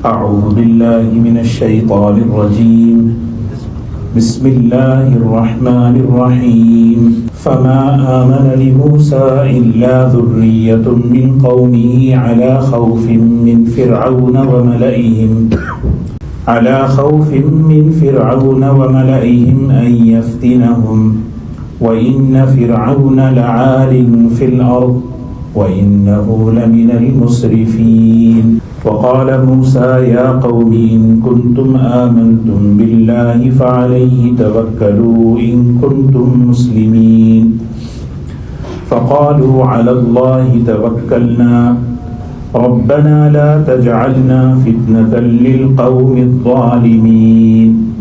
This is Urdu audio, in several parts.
أعوذ بالله من الشيطان الرجيم بسم الله الرحمن الرحيم فما آمن لموسى إلا ذرية من قومه على خوف من فرعون وملئهم أن يفتنهم وإن فرعون لعال في الأرض وإنه لمن المسرفين وقال موسى يا قوم إن كنتم آمنتم بالله فعليه توكلوا إن كنتم مسلمين فقالوا على الله توكلنا ربنا لا تجعلنا فتنة للقوم الظالمين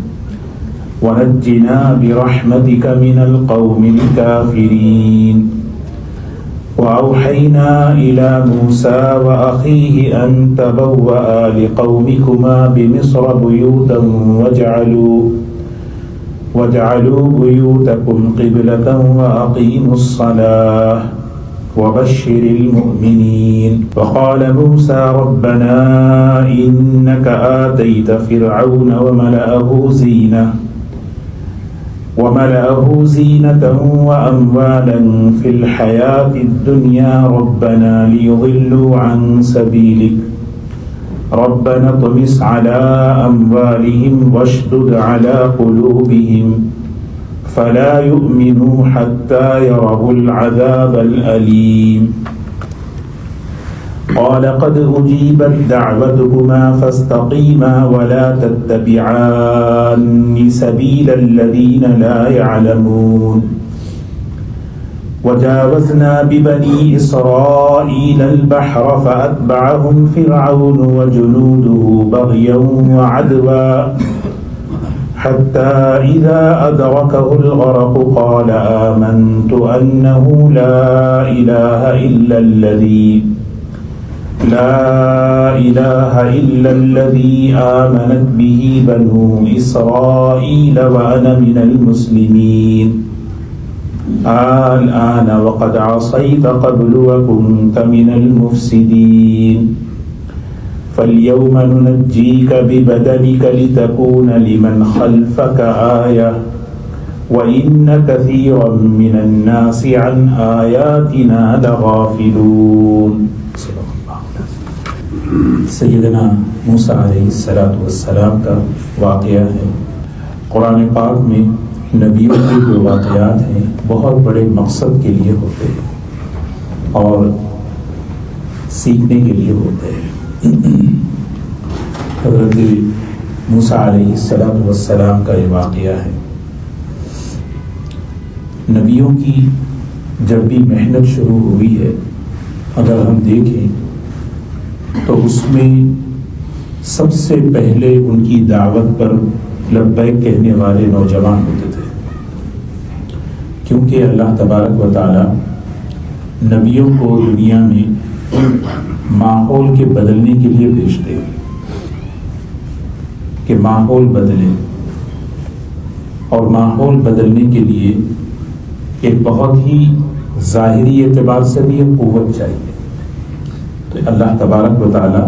ونجنا برحمتك من القوم الكافرين وأوحينا إلى موسى وأخيه أن تبوأ لقومكما بمصر بيوتا واجعلوا بيوتكم قبلة وأقيموا الصلاة وبشر المؤمنين وقال موسى ربنا إنك آتيت فرعون وملأه زينة وأموالا في الحياة الدنيا ربنا ليضلوا عن سبيلك ربنا اطمس على أموالهم واشدد على قلوبهم فلا يؤمنوا حتى يروا العذاب الأليم قال قد أجيبت دعوتكما فاستقيما ولا تتبعان سبيل الذين لا يعلمون وجاوزنا ببني إسرائيل البحر فأتبعهم فرعون وجنوده بغيا وعدوا حتى إذا أدركه الغرق قال آمنت أنه لا إله إلا الذي آمنت به بنو إسرائيل وأنا من المسلمين الآن وقد عصيت قبل وكنت من المفسدين فاليوم ننجيك ببدنك لتكون لمن خلفك آية وإن كثيرا من الناس عن آياتنا لغافلون. سیدنا موسیٰ علیہ السلام کا واقعہ ہے. قرآن پاک میں نبیوں کے جو واقعات ہیں بہت بڑے مقصد کے لیے ہوتے ہیں اور سیکھنے کے لیے ہوتے ہیں. حضرت موسیٰ علیہ السلام کا یہ واقعہ ہے. نبیوں کی جب بھی محنت شروع ہوئی ہے اگر ہم دیکھیں تو اس میں سب سے پہلے ان کی دعوت پر لبیک کہنے والے نوجوان ہوتے تھے، کیونکہ اللہ تبارک و تعالی نبیوں کو دنیا میں ماحول کے بدلنے کے لیے بھیجتے ہیں کہ ماحول بدلے، اور ماحول بدلنے کے لیے ایک بہت ہی ظاہری اعتبار سے بھی ایک قوت چاہیے. تو اللہ تبارک و تعالی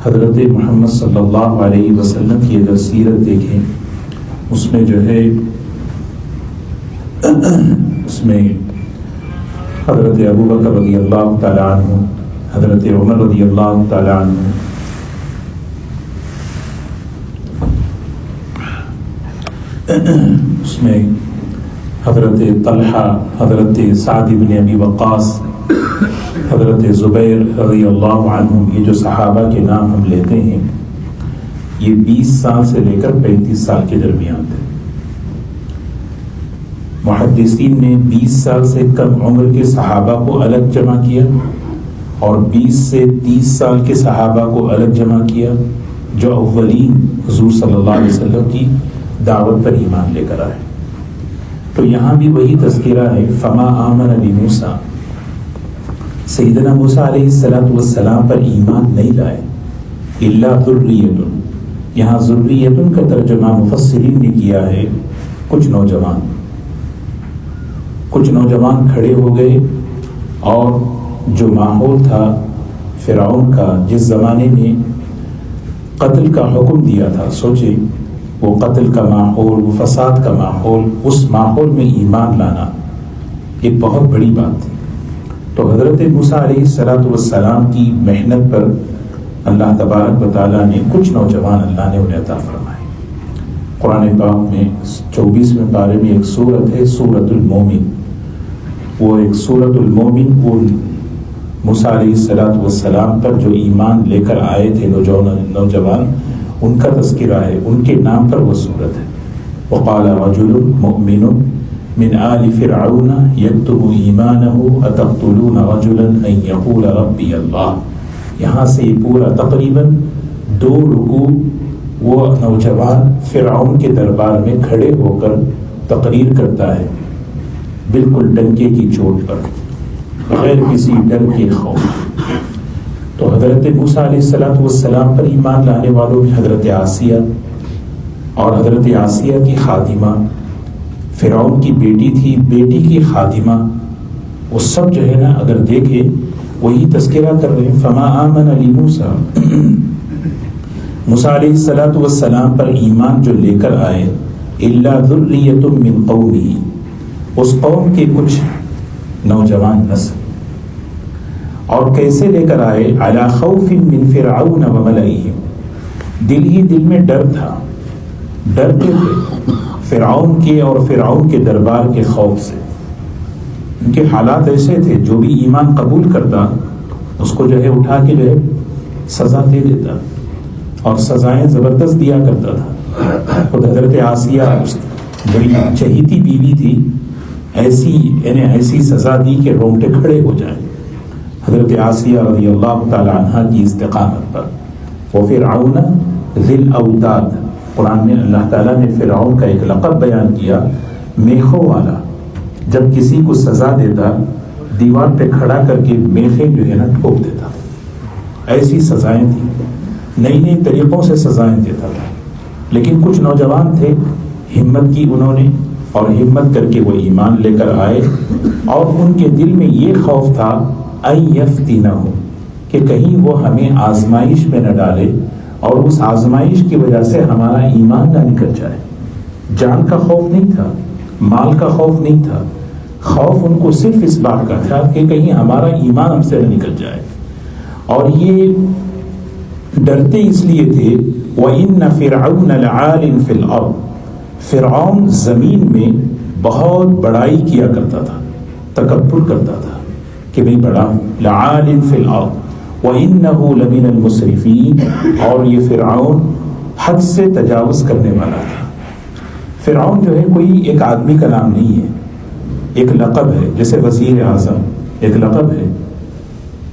حضرت محمد صلی اللہ علیہ وسلم کی اگر سیرت دیکھیں اس میں جو ہے اس میں حضرت ابوبکر رضی اللہ تعالیٰ عنہ، حضرت عمر رضی اللہ تعالیٰ عنہ، اس میں حضرت طلحہ، حضرت سعد بن ابی وقاص، حضرت زبیر رضی اللہ عنہ، یہ جو صحابہ کے نام ہم لیتے ہیں یہ 20 سال سے لے کر 35 سال کے درمیان تھے. محدثین نے 20 سال سے کم عمر کے صحابہ کو الگ جمع کیا اور 20 سے 30 سال کے صحابہ کو الگ جمع کیا جو اولین حضور صلی اللہ علیہ وسلم کی دعوت پر ایمان لے کر آئے. تو یہاں بھی وہی تذکرہ ہے فما آمن لموسیٰ، سیدنا موسیٰ علیہ السلام پر ایمان نہیں لائے الا ذریۃ. یہاں ذریۃ کا ترجمہ مفسرین نے کیا ہے کچھ نوجوان کھڑے ہو گئے اور جو ماحول تھا فرعون کا، جس زمانے میں قتل کا حکم دیا تھا. سوچیں وہ قتل کا ماحول، وہ فساد کا ماحول، اس ماحول میں ایمان لانا ایک بہت بڑی بات تھی. تو حضرت موسیٰ علیہ السلام کی محنت پر اللہ تبارک و تعالیٰ نے کچھ نوجوان اللہ نے انہیں عطا فرمائے. قرآن پاک میں 24ویں پارے میں ایک سورت ہے سورۃ المومن. وہ ایک سورۃ المومن وہ موسیٰ علیہ السلام پر جو ایمان لے کر آئے تھے نوجوان، ان کا تذکرہ ہے، ان کے نام پر وہ سورت ہے. وقال رجل مؤمن من آل فرعون یکتم ایمانہ اتقتلون رجلا ان یقول ربی اللہ. یہاں سے یہ پورا تقریباً 2 رکوع وہ نوجوان فرعون کے دربار میں کھڑے ہو کر تقریر کرتا ہے، بالکل ڈنکے کی چوٹ پر، بغیر کسی ڈر کے خوف. تو حضرت موسیٰ علیہ السلام پر ایمان لانے والوں میں حضرت آسیہ اور حضرت آسیہ کی خادمہ، فرعون کی بیٹی تھی، بیٹی کی خادمہ، وہ سب جو ہے نا اگر دیکھیں وہی تذکرہ کر رہے ہیں. فما آمن لموسیٰ، موسیٰ علیہ السلام پر ایمان جو لے کر آئے، الا ذریۃ من قومہ، اس قوم کے کچھ نوجوان نسل. اور کیسے لے کر آئے؟ علی خوف من فرعون وملئہ، دل ہی دل میں ڈر تھا، ڈرتے تھے فرعون کے اور فرعون کے دربار کے خوف سے. ان کے حالات ایسے تھے جو بھی ایمان قبول کرتا اس کو جو ہے اٹھا کے جو ہے سزا دے دیتا، اور سزائیں زبردست دیا کرتا تھا. خود حضرت آسیہ بڑی چہیتی بیوی تھی، ایسی سزا دی کہ رونگٹے کھڑے ہو جائیں حضرت آسیہ رضی اللہ تعالی عنہ کی استقامت پر. وہ فرعون ذی الاوتاد، قرآن میں اللہ تعالیٰ نے فرعون کا ایک لقب بیان کیا، میخوں والا. جب کسی کو سزا دیتا دیوار پہ کھڑا کر کے میخیں جو ہے نا ٹھوک دیتا. ایسی سزائیں تھیں، نئی نئی طریقوں سے سزائیں دیتا تھا. لیکن کچھ نوجوان تھے، ہمت کی انہوں نے، اور ہمت کر کے وہ ایمان لے کر آئے. اور ان کے دل میں یہ خوف تھا ان یفتنہم، کہ کہیں وہ ہمیں آزمائش میں نہ ڈالے اور اس آزمائش کی وجہ سے ہمارا ایمان نہ نکل جائے. جان کا خوف نہیں تھا، مال کا خوف نہیں تھا، خوف ان کو صرف اس بات کا تھا کہ کہیں ہمارا ایمان ہم سے نہ نکل جائے. اور یہ ڈرتے اس لیے تھے وَإِنَّ فِرْعَوْنَ لَعَالٍ فِي الْأَرْضِ، فرعون زمین میں بہت بڑائی کیا کرتا تھا، تکبر کرتا تھا کہ میں بڑا ہوں. لَعَالٍ فِي الْأَرْضِ وَإِنَّهُ لَمِنَ الْمُسْرِفِينَ، اور یہ فرعون حد سے تجاوز کرنے والا تھا. فرعون جو ہے کوئی ایک آدمی کا نام نہیں ہے، ایک لقب ہے، جیسے وزیر اعظم ایک لقب ہے.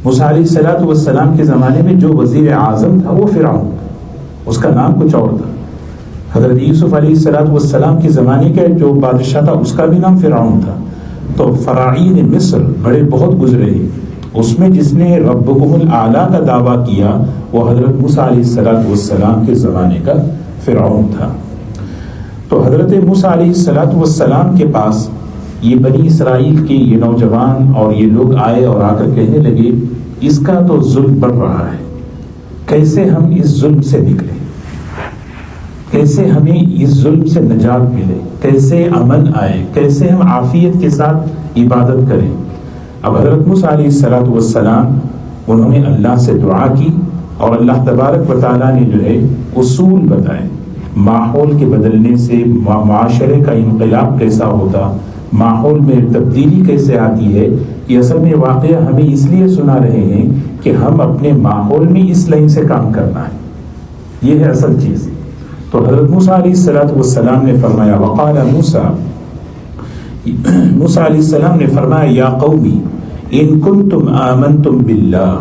موسیٰ علیہ السلام کے زمانے میں جو وزیر اعظم تھا وہ فرعون، اس کا نام کچھ اور تھا. حضرت یوسف علیہ السلام کے زمانے کا جو بادشاہ تھا اس کا بھی نام فرعون تھا. تو فراعین مصر بڑے بہت گزرے ہیں، اس میں جس نے ربکم الاعلیٰ کا دعویٰ کیا وہ حضرت موسیٰ علیہ السلام کے زمانے کا فرعون تھا. تو حضرت موسیٰ علیہ السلام کے پاس یہ بنی اسرائیل کے یہ نوجوان اور یہ لوگ آئے اور آ کر کہنے لگے اس کا تو ظلم بڑھ رہا ہے، کیسے ہم اس ظلم سے نکلیں، کیسے ہمیں اس ظلم سے نجات ملے، کیسے امن آئے، کیسے ہم عافیت کے ساتھ عبادت کریں. اب حضرت موسیٰ علیہ السلام انہوں نے اللہ سے دعا کی اور اللہ تبارک و تعالیٰ نے جو ہے اصول بتائے، ماحول کے بدلنے سے معاشرے کا انقلاب کیسا ہوتا، ماحول میں تبدیلی کیسے آتی ہے. یہ اصل میں واقعہ ہمیں اس لیے سنا رہے ہیں کہ ہم اپنے ماحول میں اس لائن سے کام کرنا ہے، یہ ہے اصل چیز. تو حضرت موسیٰ علیہ السلام نے فرمایا وقال موسیٰ علیہ السلام نے فرمایا یا قومی ان کنتم آمنتم باللہ،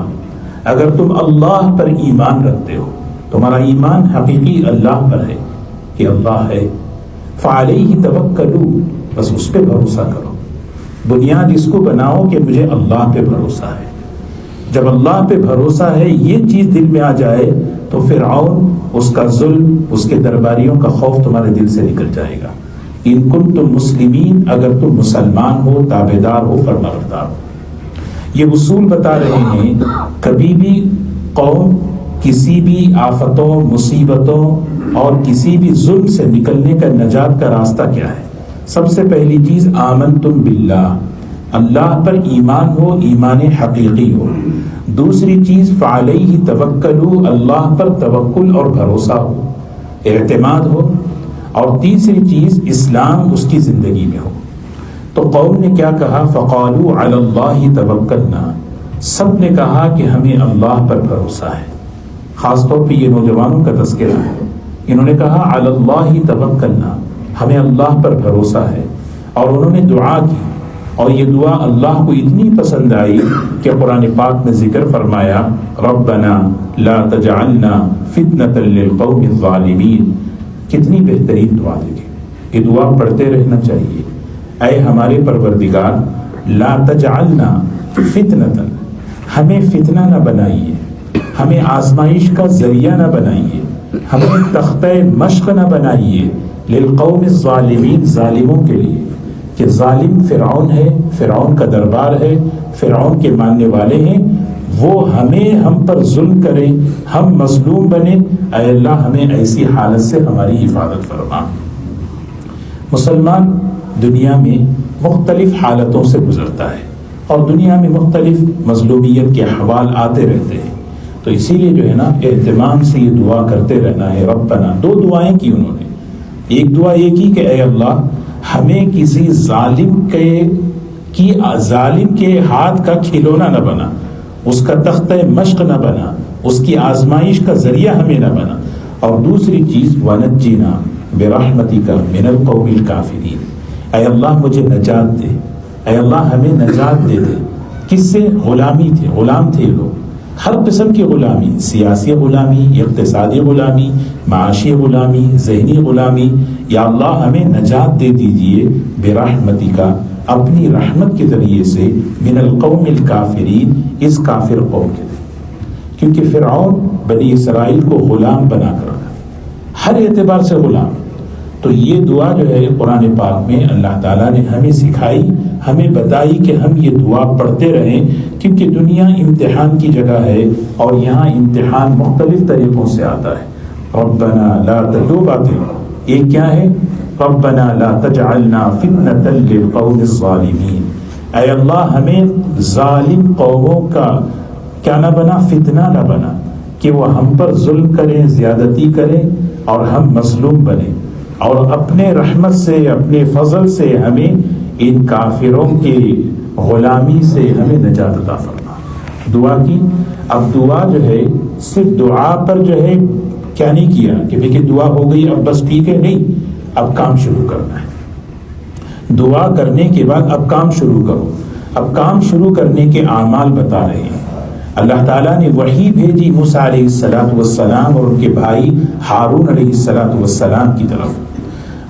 اگر تم اللہ پر ایمان رکھتے ہو، تمہارا ایمان حقیقی اللہ پر ہے کہ اللہ ہے، فعلیہ توکلوا، بس اس پہ بھروسہ کرو، بنیاد اس کو بناؤ کہ مجھے اللہ پہ بھروسہ ہے. جب اللہ پہ بھروسہ ہے یہ چیز دل میں آ جائے تو فرعون، اس کا ظلم، اس کے درباریوں کا خوف تمہارے دل سے نکل جائے گا. ان کنتم مسلمین، اگر تم مسلمان ہو، تابعدار ہو، فرمانبردار ہو. یہ اصول بتا رہے ہیں کبھی بھی قوم کسی بھی آفتوں، مصیبتوں اور کسی بھی ظلم سے نکلنے کا، نجات کا راستہ کیا ہے؟ سب سے پہلی چیز آمنتم باللہ، اللہ پر ایمان ہو، ایمان حقیقی ہو۔ دوسری چیز فعلیہ توکلوا، اللہ پر توکل اور بھروسہ ہو، اعتماد ہو۔ اور تیسری چیز اسلام اس کی زندگی میں ہو۔ تو قوم نے کیا کہا؟ فقالوا علی اللہ توکلنا، سب نے کہا کہ ہمیں اللہ پر بھروسہ ہے۔ خاص طور پہ یہ نوجوانوں کا تذکرہ ہے، انہوں نے کہا علی اللہ توکلنا، ہمیں اللہ پر بھروسہ ہے۔ اور انہوں نے دعا کی، اور یہ دعا اللہ کو اتنی پسند آئی کہ قرآن پاک میں ذکر فرمایا ربنا لا تجعلنا فتنة للقوم الظالمین۔ کتنی بہترین دعا دیکھیں، یہ دعا پڑھتے رہنا چاہیے۔ اے ہمارے پروردگار، لا تجعلنا فتنة، ہمیں فتنہ نہ بنائیے، ہمیں آزمائش کا ذریعہ نہ بنائیے، ہمیں تختہ مشق نہ بنائیے، للقوم الظالمین، ظالموں کے لیے، کہ ظالم فرعون ہے، فرعون کا دربار ہے، فرعون کے ماننے والے ہیں، وہ ہم پر ظلم کریں، ہم مظلوم بنیں۔ اے اللہ ہمیں ایسی حالت سے ہماری حفاظت فرما۔ مسلمان دنیا میں مختلف حالتوں سے گزرتا ہے، اور دنیا میں مختلف مظلومیت کے احوال آتے رہتے ہیں، تو اسی لیے جو ہے نا اہتمام سے یہ دعا کرتے رہنا ہے۔ ربنا، دو دعائیں کی انہوں نے، ایک دعا یہ کی کہ اے اللہ ہمیں کسی ظالم کے ہاتھ کا کھلونا نہ بنا، اس کا تختہ مشق نہ بنا، اس کی آزمائش کا ذریعہ ہمیں نہ بنا۔ اور دوسری چیز وَنَجِّنَا بِرَحْمَتِكَ مِنَ الْقَوْمِ الْكَافِرِينَ، اے اللہ مجھے نجات دے، اے اللہ ہمیں نجات دے دے۔ کس سے؟ غلامی تھے، غلام تھے لوگ، ہر قسم کی غلامی، سیاسی غلامی، اقتصادی غلامی، معاشی غلامی، ذہنی غلامی۔ یا اللہ ہمیں نجات دے دیجئے برحمتک، اپنی رحمت کے ذریعے سے، من القوم الکافرین، اس کافر قوم کے ذریعے، کیونکہ فرعون بنی اسرائیل کو غلام بنا کر رکھا، ہر اعتبار سے غلام۔ تو یہ دعا جو ہے قرآن پاک میں اللہ تعالیٰ نے ہمیں سکھائی، ہمیں بتائی کہ ہم یہ دعا پڑھتے رہیں، کیونکہ دنیا امتحان کی جگہ ہے، اور یہاں امتحان مختلف طریقوں سے آتا ہے۔ ربنا لا، دو باتیں، ایک کیا ہے؟ ربنا لا تجعلنا فتنة للقوم الظالمین، اے اللہ ہمیں ظالم قوموں کا کیا نہ بنا، فتنہ نہ بنا، کہ وہ ہم پر ظلم کریں، زیادتی کریں، اور ہم مظلوم بنیں۔ اور اپنے رحمت سے، اپنے فضل سے ہمیں ان کافروں کی غلامی سے ہمیں نجات عطا فرما۔ دعا کی۔ اب دعا جو ہے صرف دعا پر جو ہے کیا نہیں کیا کہ دیکھیں دعا ہو گئی اب بس ٹھیک ہے، نہیں، اب کام شروع کرنا ہے۔ دعا کرنے کے بعد اب کام شروع کرو۔ اب کام شروع کرنے کے اعمال بتا رہے ہیں۔ اللہ تعالیٰ نے وحی بھیجی موسیٰ علیہ السلام اور ان کے بھائی ہارون علیہ السلام کی طرف۔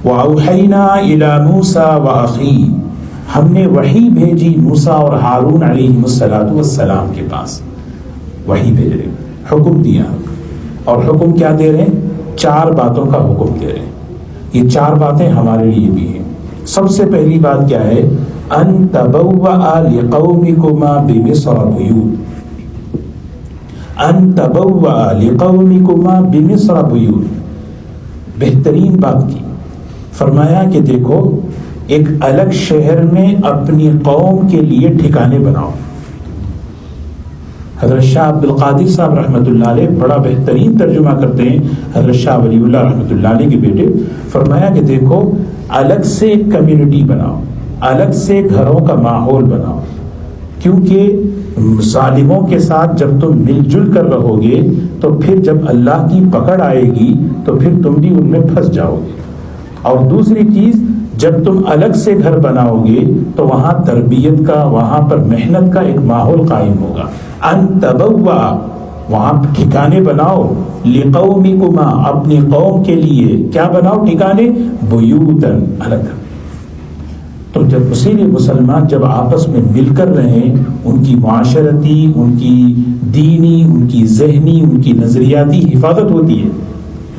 وَأَوْحَيْنَا إِلَى مُوسَىٰ وَأَخِيهِ، ہم نے وحی بھیجی موسیٰ اور ہارون علیہ السلام کے پاس، وحی بھیج رہے، حکم دیا، اور حکم کیا دے رہے ہیں؟ 4 باتوں کا حکم دے رہے ہیں۔ یہ 4 باتیں ہمارے لیے بھی ہیں۔ سب سے پہلی بات کیا ہے؟ أَن تَبَوَّأَ لِقَوْمِكُمَا بِمِصْرَ بُيُوتًا، أَن تَبَوَّأَ لِقَوْمِكُمَا بِمِصْرَ بُيُوتًا، بہترین بات کی، فرمایا کہ دیکھو ایک الگ شہر میں اپنی قوم کے لیے ٹھکانے بناؤ۔ حضرت شاہ عبد القادر صاحب رحمۃ اللہ علیہ بڑا بہترین ترجمہ کرتے ہیں، حضرت شاہ ولی اللہ رحمۃ اللہ علیہ کے بیٹے، فرمایا کہ دیکھو الگ سے ایک کمیونٹی بناؤ، الگ سے گھروں کا ماحول بناؤ، کیونکہ ظالموں کے ساتھ جب تم مل جل کر رہو گے تو پھر جب اللہ کی پکڑ آئے گی تو پھر تم بھی ان میں پھنس جاؤ گے۔ اور دوسری چیز، جب تم الگ سے گھر بناؤ گے تو وہاں تربیت کا، وہاں پر محنت کا ایک ماحول قائم ہوگا۔ ان تبوا، وہاں ٹھکانے بناؤ، لقومکما، اپنی قوم کے لیے کیا بناؤ ٹھکانے؟ بیوتن، الگ۔ تو جب اسی لیے مسلمان جب آپس میں مل کر رہیں، ان کی معاشرتی، ان کی دینی، ان کی ذہنی، ان کی نظریاتی حفاظت ہوتی ہے۔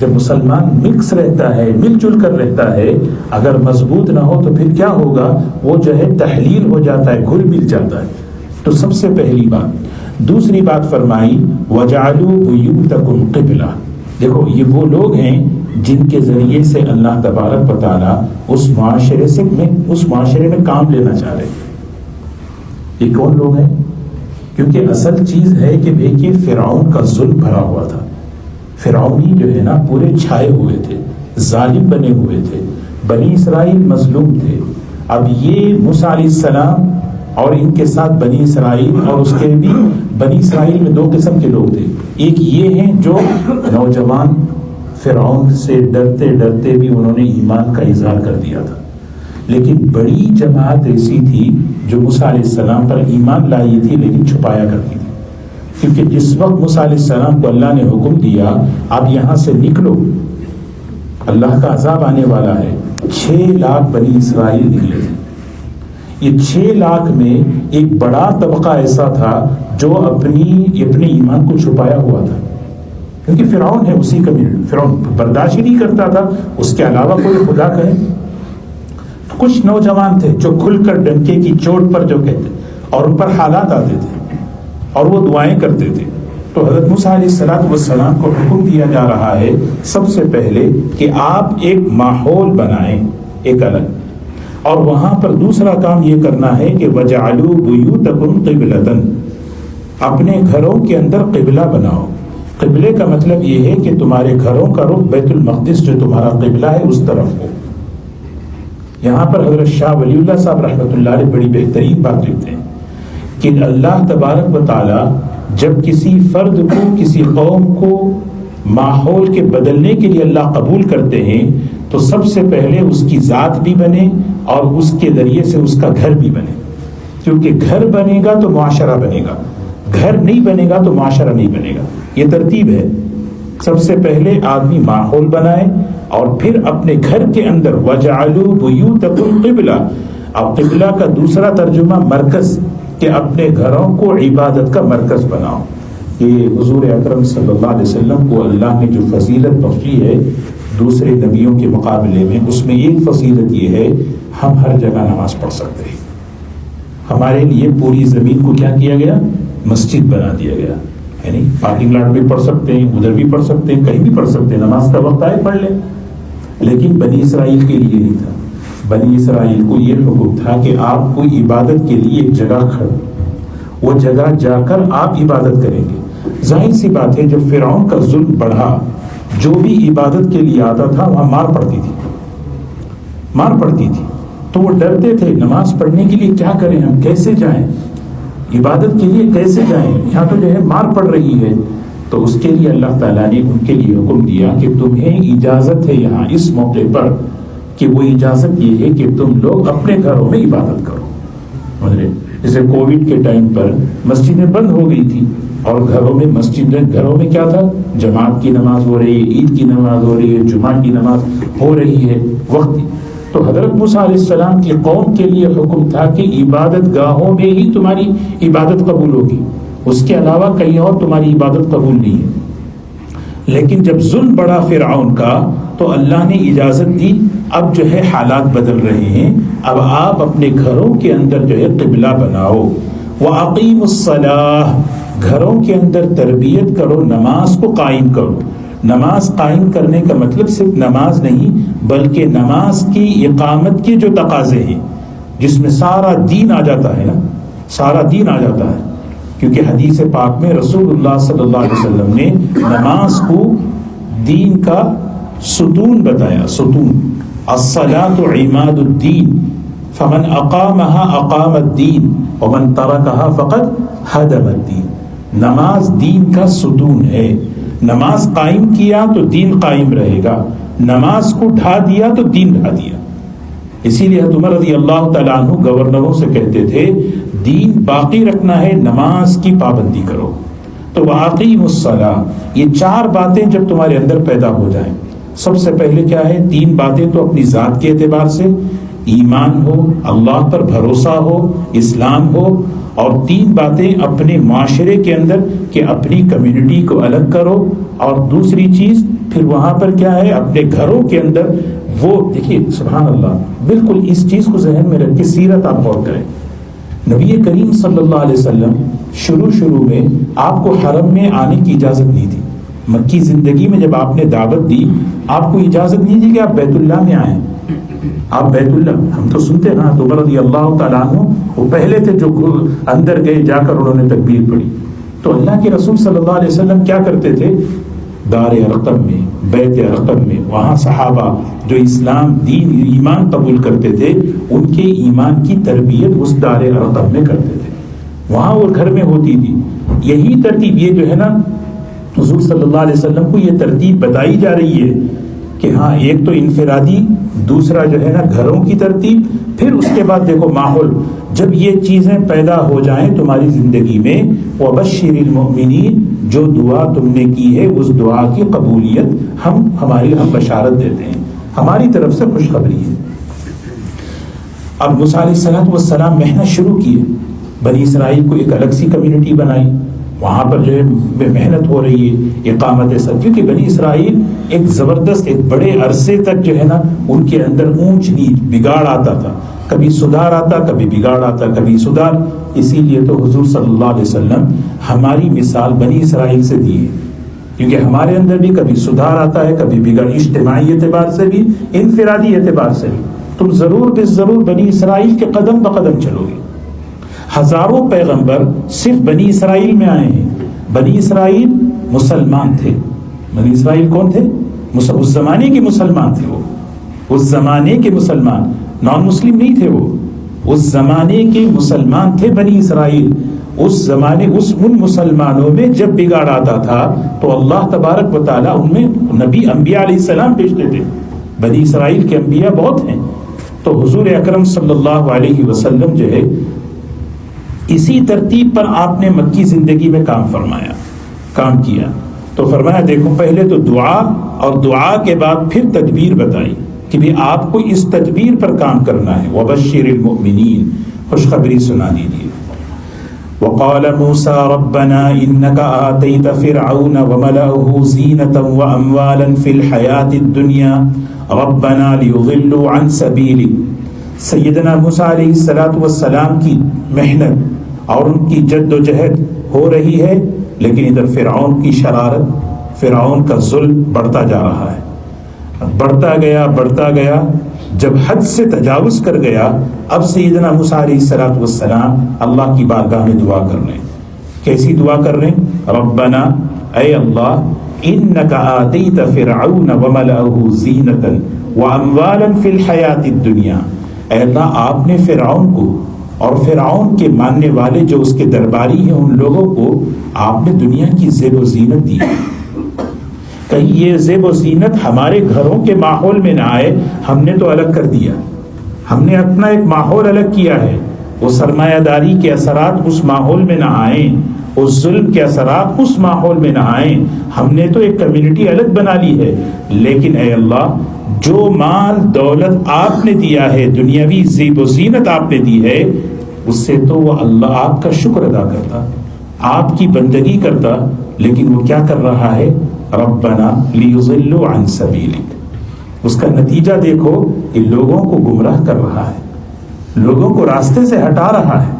جب مسلمان مکس رہتا ہے، مل جل کر رہتا ہے، اگر مضبوط نہ ہو تو پھر کیا ہوگا؟ وہ جو ہے تحلیل ہو جاتا ہے، گھل مل جاتا ہے۔ تو سب سے پہلی بات۔ دوسری بات فرمائی وَجَعَلُوا بُيُوتَكُمْ قِبْلَةً. دیکھو یہ وہ لوگ ہیں جن کے ذریعے سے اللہ تبارک و تعالیٰ اس معاشرے میں کام لینا چاہ رہے ہیں. یہ کون لوگ ہیں؟ کیونکہ اصل چیز ہے کہ دیکھیے فرعون کا ظلم بھرا ہوا تھا. فرعونی جو ہے نا پورے چھائے ہوئے تھے، ظالم بنے ہوئے تھے، بنی اسرائیل مظلوم تھے. اب یہ موسیٰ علیہ السلام اور ان کے ساتھ بنی اسرائیل، اور اس کے بھی بنی اسرائیل میں دو قسم کے لوگ تھے. ایک یہ ہیں جو نوجوان فرعون سے ڈرتے ڈرتے بھی انہوں نے ایمان کا اظہار کر دیا تھا، لیکن بڑی جماعت ایسی تھی جو موسیٰ علیہ السلام پر ایمان لائی تھی لیکن چھپایا کرتی تھی. کیونکہ جس وقت موسیٰ علیہ السلام کو اللہ نے حکم دیا اب یہاں سے نکلو، اللہ کا عذاب آنے والا ہے، 6 لاکھ بنی اسرائیل نکلے تھے. یہ 6 لاکھ میں ایک بڑا طبقہ ایسا تھا جو اپنے ایمان کو چھپایا ہوا تھا، کیونکہ فرعون ہے اسی کا فرعون برداشت ہی نہیں کرتا تھا اس کے علاوہ کوئی خدا کرے. کچھ نوجوان تھے جو کھل کر ڈنکے کی چوٹ پر جو کہتے اور ان پر حالات آتے تھے اور وہ دعائیں کرتے تھے. تو حضرت موسیٰ علیہ السلام کو حکم دیا جا رہا ہے سب سے پہلے کہ آپ ایک ماحول بنائیں ایک الگ، اور وہاں پر دوسرا کام یہ کرنا ہے کہ وَجَعَلُوا بُيُوتَكُمْ قِبْلَةً، اپنے گھروں کے اندر قبلہ بناؤ. قبلے کا مطلب یہ ہے کہ تمہارے گھروں کا رخ بیت المقدس جو تمہارا قبلہ ہے اس طرف ہو. یہاں پر حضرت شاہ ولی اللہ صاحب رحمۃ اللہ علیہ بڑی بہترین بات لکھتے ہیں کہ اللہ تبارک و تعالی جب کسی فرد کو، کسی قوم کو ماحول کے بدلنے کے لیے اللہ قبول کرتے ہیں تو سب سے پہلے اس کی ذات بھی بنے اور اس کے ذریعے سے اس کا گھر بھی بنے. کیونکہ گھر بنے گا تو معاشرہ بنے گا، گھر نہیں بنے گا تو معاشرہ نہیں بنے گا. یہ ترتیب ہے. سب سے پہلے آدمی ماحول بنائے اور پھر اپنے گھر کے اندر وَجَعَلُوا بُيُوتَكُمْ قِبْلَةً. اب قبلہ کا دوسرا ترجمہ مرکز، کہ اپنے گھروں کو عبادت کا مرکز بناؤ. یہ حضور اکرم صلی اللہ علیہ وسلم کو اللہ نے جو فضیلت بخشی ہے دوسرے نبیوں کے مقابلے میں، اس میں ایک فضیلت یہ ہے ہم ہر جگہ نماز پڑھ سکتے ہیں. ہمارے لیے پوری زمین کو کیا کیا گیا؟ مسجد بنا دیا گیا. یعنی پارکنگ لاٹ بھی پڑھ سکتے ہیں، ادھر بھی پڑھ سکتے ہیں، کہیں بھی پڑھ سکتے ہیں، نماز کا وقت آئے پڑھ لیں. لیکن بنی اسرائیل کے لیے نہیں تھا. بنی اسرائیل کو یہ حکم تھا کہ آپ کو عبادت کے لیے ایک جگہ کھڑو، وہ جگہ جا کر آپ عبادت کریں گے. ظاہر سی بات ہے جب فرعون کا ظلم بڑھا، جو بھی عبادت کے لیے آتا تھا وہاں مار پڑتی تھی. تو وہ ڈرتے تھے نماز پڑھنے کے لیے کیا کریں، ہم کیسے جائیں، عبادت کے لیے کیسے جائیں، یہاں تو جو ہے مار پڑ رہی ہے. تو اس کے لیے اللہ تعالیٰ نے ان کے لیے حکم دیا کہ تمہیں اجازت ہے یہاں اس موقع پر، کہ وہ اجازت یہ ہے کہ تم لوگ اپنے گھروں میں عبادت کرو. جیسے کووڈ کے ٹائم پر مسجدیں بند ہو گئی تھی اور گھروں میں کیا تھا، جماعت کی نماز ہو رہی ہے، عید کی نماز ہو رہی ہے، جمعہ کی نماز ہو رہی ہے وقت. تو حضرت موسیٰ علیہ السلام کی قوم کے لیے حکم تھا کہ عبادت گاہوں میں ہی تمہاری عبادت قبول ہوگی، اس کے علاوہ کہیں اور تمہاری عبادت قبول نہیں ہے. لیکن جب ظلم بڑا فرعون کا تو اللہ نے اجازت دی. اب جو ہے حالات بدل رہے ہیں، اب آپ اپنے گھروں کے اندر جو ہے قبلہ بناؤ. وَأَقِيمُوا الصَّلَاةَ، گھروں کے اندر تربیت کرو، نماز کو قائم کرو. نماز قائم کرنے کا مطلب صرف نماز نہیں بلکہ نماز کی اقامت کے جو تقاضے ہیں جس میں سارا دین آ جاتا ہے نا، سارا دین آ جاتا ہے. کیونکہ حدیث پاک میں رسول اللہ صلی اللہ علیہ وسلم نے نماز کو دین کا ستون بتایا. ستون، الصلاة عماد الدین، فمن اقامها اقام الدین ومن ترکها فقد ہدم الدین. نماز دین کا ستون ہے. نماز قائم کیا تو دین قائم رہے گا، نماز کو ڈھا دیا تو دین ڈھا دیا. اسی لیے حضرت عمر رضی اللہ تعالیٰ عنہ گورنروں سے کہتے تھے دین باقی رکھنا ہے، نماز کی پابندی کرو. تو وَأَقِيمُوا الصَّلَاةَ، یہ 4 باتیں جب تمہارے اندر پیدا ہو جائیں، سب سے پہلے کیا ہے، 3 باتیں تو اپنی ذات کے اعتبار سے، ایمان ہو، اللہ پر بھروسہ ہو، اسلام ہو، اور 3 باتیں اپنے معاشرے کے اندر کہ اپنی کمیونٹی کو الگ کرو. اور دوسری چیز پھر وہاں پر کیا ہے، اپنے گھروں کے اندر وہ دیکھیے سبحان اللہ، بالکل اس چیز کو ذہن میں رکھ کے سیرت آپ غور کریں. نبی کریم صلی اللہ علیہ وسلم شروع میں آپ کو حرم میں آنے کی اجازت نہیں تھی. مکی زندگی میں جب آپ نے دعوت دی آپ کو اجازت نہیں تھی کہ آپ بیت اللہ میں آئیں. آپ بیت اللہ، ہم تو سنتے نا عمر رضی اللہ تعالیٰ عنہ وہ پہلے تھے جو اندر گئے، جا کر انہوں نے تکبیر پڑھی. تو اللہ کے رسول صلی اللہ علیہ وسلم کیا کرتے تھے؟ دار ارقم میں، بیت ارقم میں، وہاں صحابہ جو اسلام دین ایمان قبول کرتے تھے ان کے ایمان کی تربیت اس دار ارقم میں کرتے تھے، وہاں وہ گھر میں ہوتی تھی. یہی ترتیب، یہ جو ہے نا حضور صلی اللہ علیہ وسلم کو یہ ترتیب بتائی جا رہی ہے کہ ہاں ایک تو انفرادی، دوسرا جو ہے نا گھروں کی ترتیب، پھر اس کے بعد دیکھو ماحول. جب یہ چیزیں پیدا ہو جائیں تمہاری زندگی میں، وَبَشِّرِ الْمُؤْمِنِينَ، جو دعا تم نے کی ہے اس دعا کی قبولیت ہم بشارت دیتے ہیں، ہماری طرف سے خوشخبری ہے. اب موسیٰ علیہ السلام محنت شروع کی ہے. بنی اسرائیل کو ایک الگ سی کمیونٹی بنائی، وہاں پر جو ہے محنت ہو رہی ہے اقامت سب، کیونکہ بنی اسرائیل ایک زبردست، ایک بڑے عرصے تک جو ہے نا ان کے اندر اونچ نیچ بگاڑ آتا تھا، کبھی سدھار آتا، کبھی بگاڑ آتا، کبھی سدھار. اسی لیے تو حضور صلی اللہ علیہ وسلم ہماری مثال بنی اسرائیل سے دی ہے، کیونکہ ہمارے اندر بھی کبھی سدھار آتا ہے، کبھی بگاڑ، اجتماعی اعتبار سے بھی، انفرادی اعتبار سے بھی. تم ضرور بنی اسرائیل کے قدم بقدم چلو گے. ہزاروں پیغمبر صرف بنی اسرائیل میں آئے ہیں. بنی اسرائیل مسلمان تھے. بنی اسرائیل کون تھے؟ اس زمانے کے مسلمان تھے. وہ اس زمانے کے مسلمان، نان مسلم نہیں تھے. وہ اس زمانے کے مسلمان تھے بنی اسرائیل. ان مسلمانوں میں جب بگاڑ آتا تھا تو اللہ تبارک و تعالیٰ ان میں نبی انبیاء علیہ السلام بھیجتے تھے. بنی اسرائیل کے انبیاء بہت ہیں. تو حضور اکرم صلی اللہ علیہ وسلم جو ہے اسی ترتیب پر آپ نے مکی زندگی میں کام کیا. تو فرمایا دیکھو پہلے تو دعا، اور دعا کے بعد پھر تدبیر بتائی کہ بھی آپ کو اس تدبیر پر کام کرنا ہے. وَبَشِّرِ الْمُؤْمِنِينَ، خوشخبری سنا دیجیے. وَقَالَ مُوسَى رَبَّنَا إِنَّكَ آتَيْتَ فِرْعَوْنَ وَمَلَأَهُ زِينَةً وَأَمْوَالًا فِي الْحَيَاةِ الدُّنْيَا رَبَّنَا لِيُضِلُّوا عَنْ سَبِيلِكَ. سیدنا موسیٰ علیہ السلام کی محنت اور ان کی جد و جہد ہو رہی ہے، لیکن ادھر فرعون کی شرارت، فرعون کا ظلم بڑھتا جا رہا ہے. بڑھتا گیا، جب حد سے تجاوز کر گیا، اب سیدنا موسیٰ علیہ السلام اللہ کی بارگاہ میں دعا کر رہے ہیں. کیسی دعا کر رہے ہیں؟ ربنا، اے اللہ، انک آتیت فرعون وملأہ زینۃ واموالا فی الحیاۃ الدنیا. اے اللہ، آپ نے فرعون کو اور فرعون کے ماننے والے جو اس کے درباری ہیں ان لوگوں کو آپ نے دنیا کی زیب و زینت دی. کہیں یہ زیب و زینت ہمارے گھروں کے ماحول میں نہ آئے. ہم نے تو الگ کر دیا، ہم نے اپنا ایک ماحول الگ کیا ہے. وہ سرمایہ داری کے اثرات اس ماحول میں نہ آئیں، اس ظلم کے اثرات اس ماحول میں نہ آئیں. ہم نے تو ایک کمیونٹی الگ بنا لی ہے. لیکن اے اللہ، جو مال دولت آپ نے دیا ہے، دنیاوی زیب و زینت آپ نے دی ہے، اس سے تو وہ اللہ آپ کا شکر ادا کرتا، آپ کی بندگی کرتا. لیکن وہ کیا کر رہا ہے؟ ربنا لیضلوا عن سبیلک. اس کا نتیجہ دیکھو کہ لوگوں کو گمراہ کر رہا ہے، لوگوں کو راستے سے ہٹا رہا ہے.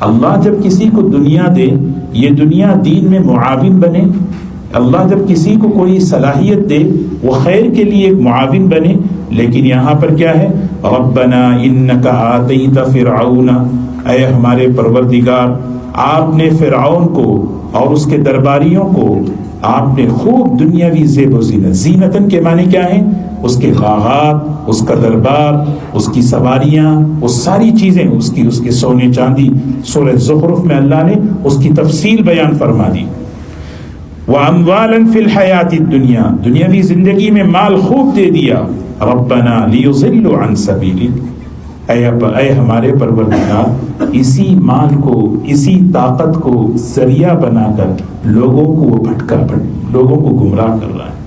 اللہ جب کسی کو دنیا دے، یہ دنیا دین میں معاون بنے. اللہ جب کسی کو کوئی صلاحیت دے، وہ خیر کے لیے ایک معاون بنے. لیکن یہاں پر کیا ہے؟ ربنا انک آتیت فرعون، اے ہمارے پروردگار، آپ نے فرعون کو اور اس کے درباریوں کو آپ نے خوب دنیاوی زیب و زینت. زینتن کے معنی کیا ہیں؟ اس کے باغات، اس کا دربار، اس کی سواریاں، وہ ساری چیزیں، اس کے سونے چاندی. سورہ زخرف میں اللہ نے اس کی تفصیل بیان فرما دی. وَأَمْوَالًا فِي الْحَيَاةِ الدُّنْيَا، دنیاوی زندگی میں مال خوب دے دیا. ربنا لیضلوا عن سبیلک، اے ہمارے پروردگار، اسی مال کو، اسی طاقت کو ذریعہ بنا کر لوگوں کو وہ لوگوں کو گمراہ کر رہا ہے.